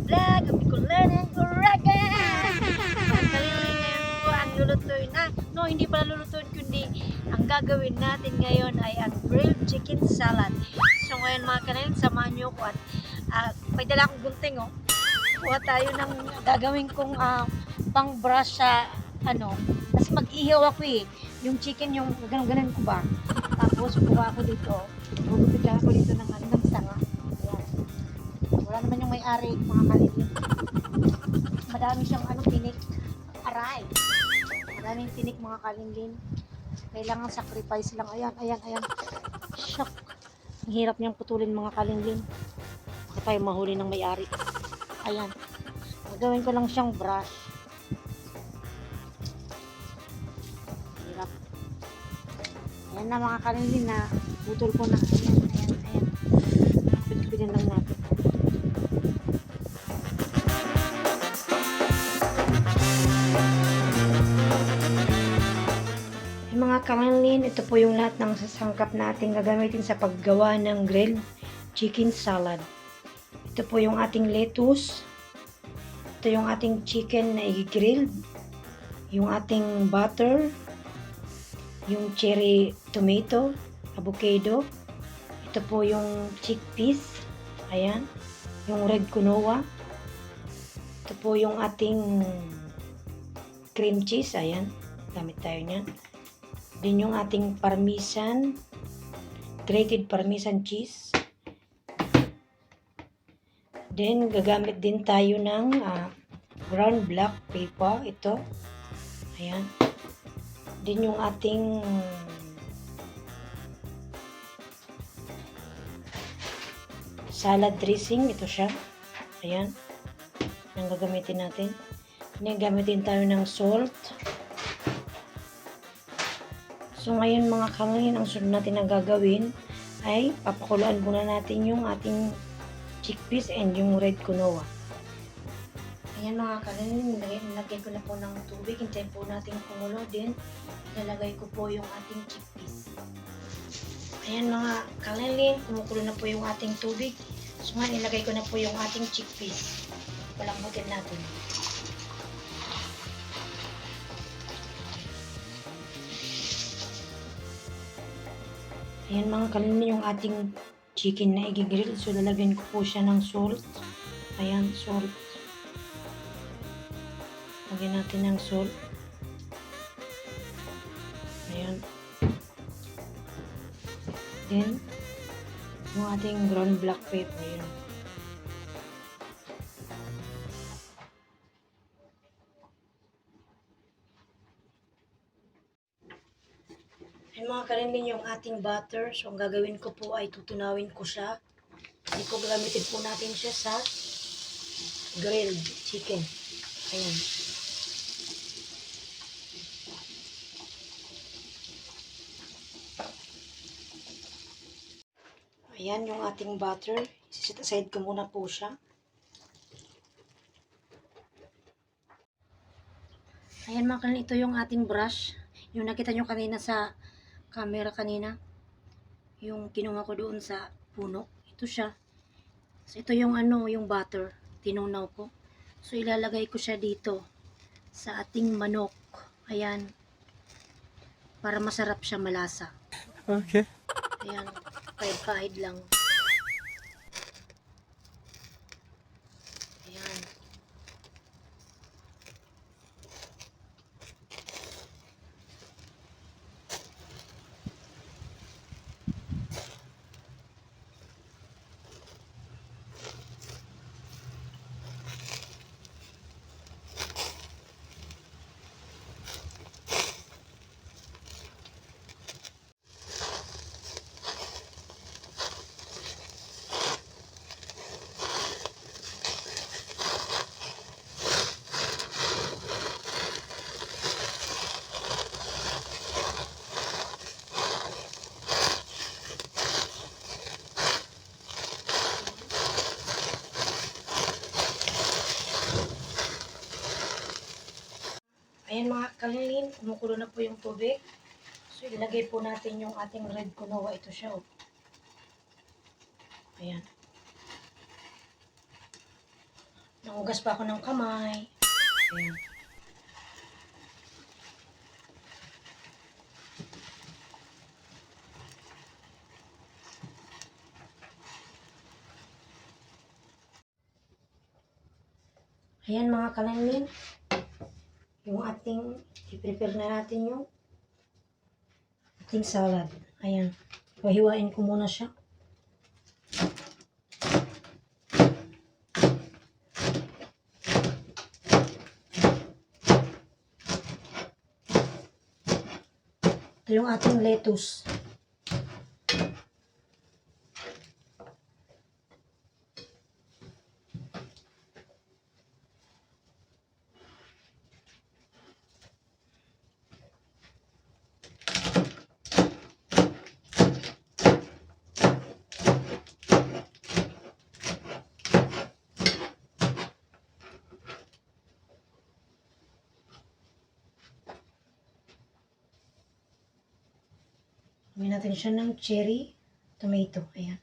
vlog of Bicolana Uraga. Ang kaliling ngayon po ang lulutuin na, no, hindi pala lulutuin kundi ang gagawin natin ngayon ay ang grilled chicken salad. So ngayon mga kaliling, samahan nyo ko at may dala akong gunting, oh. Kuha tayo ng gagawin kong pang brush sa kasi mag-ihaw ako eh. Yung chicken, yung ganun-ganun ko ba. Tapos kuha ako dito, gugupit lang ako dito ng sanga. Ayan. Wala naman yung may-ari, mga kaliling. Madami siyang tinik. Aray. Maraming tinik mga kalingin. Kailangan sacrifice lang. Ayan. Shock. Ang hirap niyang putulin mga kalingin. Baka tayo mahuli ng may-ari. Ayan. Gagawin ko lang siyang brush. Hirap. Ayan na mga kalingin na putol ko na. Ayan. Kapit-kapitin lang natin. Mga kalingin, ito po yung lahat ng sasangkap natin gagamitin sa paggawa ng grilled chicken salad. Ito po yung ating lettuce. Ito yung ating chicken na i-grilled. Yung ating butter. Yung cherry tomato, avocado. Ito po yung chickpeas. Ayan. Yung red quinoa. Ito po yung ating cream cheese. Ayan. Gamit tayo niyan. Din yung ating parmesan, grated parmesan cheese. Then, gagamit din tayo ng ground black pepper. Ito. Ayan. Din yung ating salad dressing. Ito siya. Ayan. Yung gagamitin natin. Then, gamitin tayo ng salt. So, ngayon mga kalingin, ang sunod natin na gagawin ay papakuluan muna natin yung ating chickpeas and yung red quinoa. Ayan mga kalingin, nilagay ko na po ng tubig. Hintayin po natin kumulo din. Ilalagay ko po yung ating chickpeas. Ayan mga kalingin, kumukulo na po yung ating tubig. So, ngayon ilagay ko na po yung ating chickpeas. Palambutin natin. Ayan mga kalingin, yung ating chicken na i-grill. So, lalagyan ko po siya ng salt. Ayan, salt. Lagyan natin ng salt. Ayan. Then, yung ating ground black pepper. Ayan. Ayan mga kalingin, yung ating butter. So, ang gagawin ko po ay tutunawin ko siya. Hindi ko gagamitin po natin siya sa grilled chicken. Ayan. Ayan yung ating butter. Set aside ko muna po siya. Ayan mga kalingin, ito yung ating brush. Yung nakita nyo kanina sa camera kanina. Yung kinuha ko doon sa puno. Ito siya. So, ito yung yung butter. Tinunaw ko. So, ilalagay ko siya dito sa ating manok. Ayan. Para masarap siya, malasa. Okay. Ayan. Kahit-kahit lang. Ayan. Ayan mga kalingin, kumukulo na po yung tubig. So, ilagay po natin yung ating red quinoa. Ito siya, oh. Ayan. Hugas pa ako ng kamay. Ayan. Ayan mga kalangin, yung ating, i-prepare na natin yung ating salad. Ayan, pahiwain ko muna siya. Ito yung ating lettuce. Gawin natin siya ng cherry tomato. Ayan.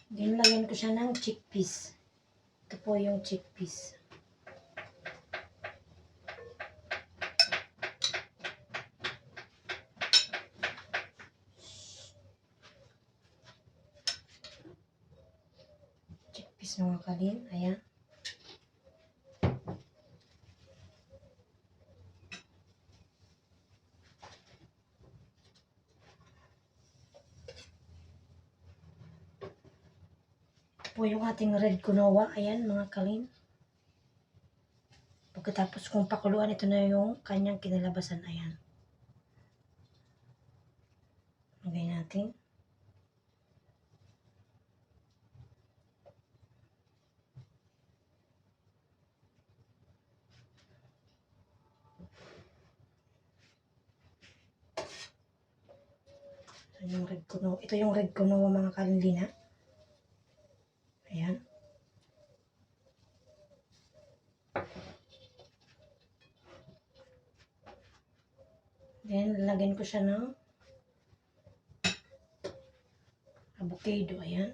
Then, lagyan ko siya ng chickpeas. Ito po yung chickpeas. Chickpeas mga kalin. Ayan. Po yung ating red quinoa. Ayan mga kalin. Pagkatapos kong pakuluan, ito na yung kanyang kinalabasan. Ayan. Lagay natin. Ito yung red quinoa mga kalin. Ayan. Then, lalagyan ko siya ng avocado. Ayan.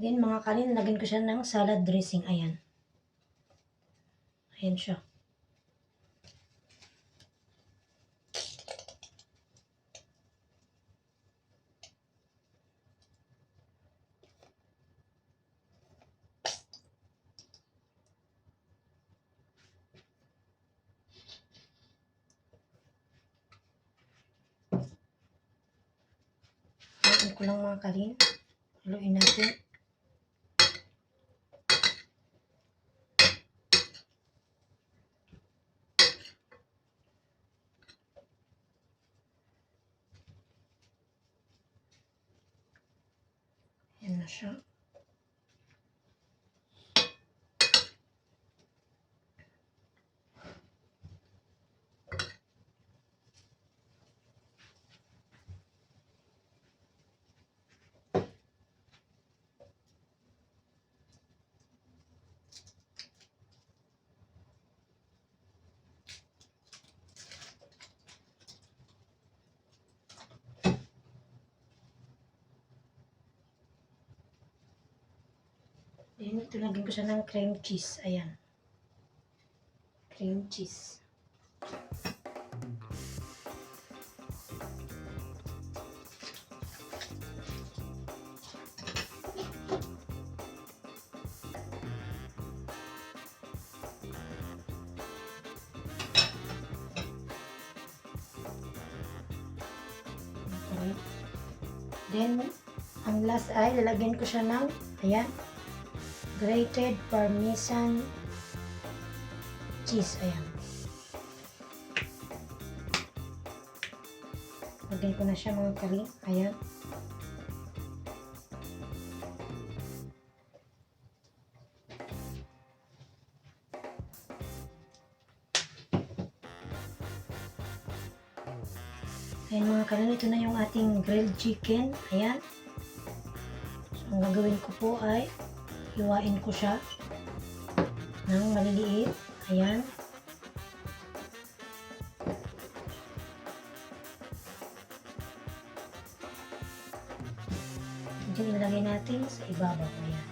Then, mga kalin, lagyan ko siya ng salad dressing. Ayan. Ayan siya. Haluin ko lang mga kalin. Haluin natin. Ayan na siya. Then, ito lagyan ko siya ng cream cheese. Ayan. cream cheese. Okay. Then, ang last ay lalagyan ko siya ng, ayan, grated parmesan cheese. Ayan. Lagyan ko na siya mga kaling. Ayan. Ayan mga kaling, ito na yung ating grilled chicken. Ayan. So, ang gagawin ko po ay hiwain ko siya ng maliliit. Ayan. Diyan ilagay natin sa ibabaw. Ayan.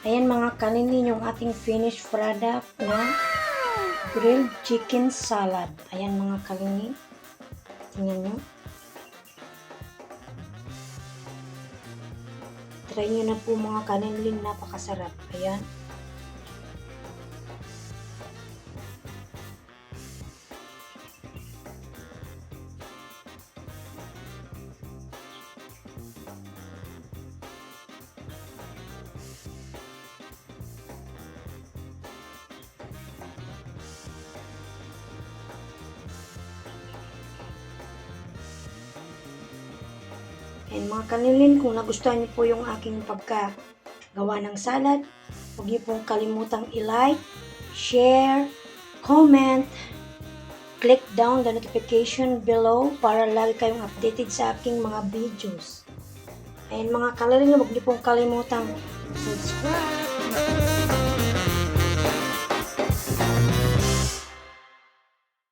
Ayan mga kaninin, yung ating finished product na grilled chicken salad. Ayan mga kaninin. Tingnan nyo. Try nyo na po mga kaninin, napakasarap. Ayan. And mga kanilin, kung nagustuhan niyo po yung aking pagkagawa ng salad, huwag niyo pong kalimutang i-like, share, comment, click down the notification below para lagi kayong updated sa aking mga videos. And mga kanilin, huwag niyo pong kalimutang subscribe.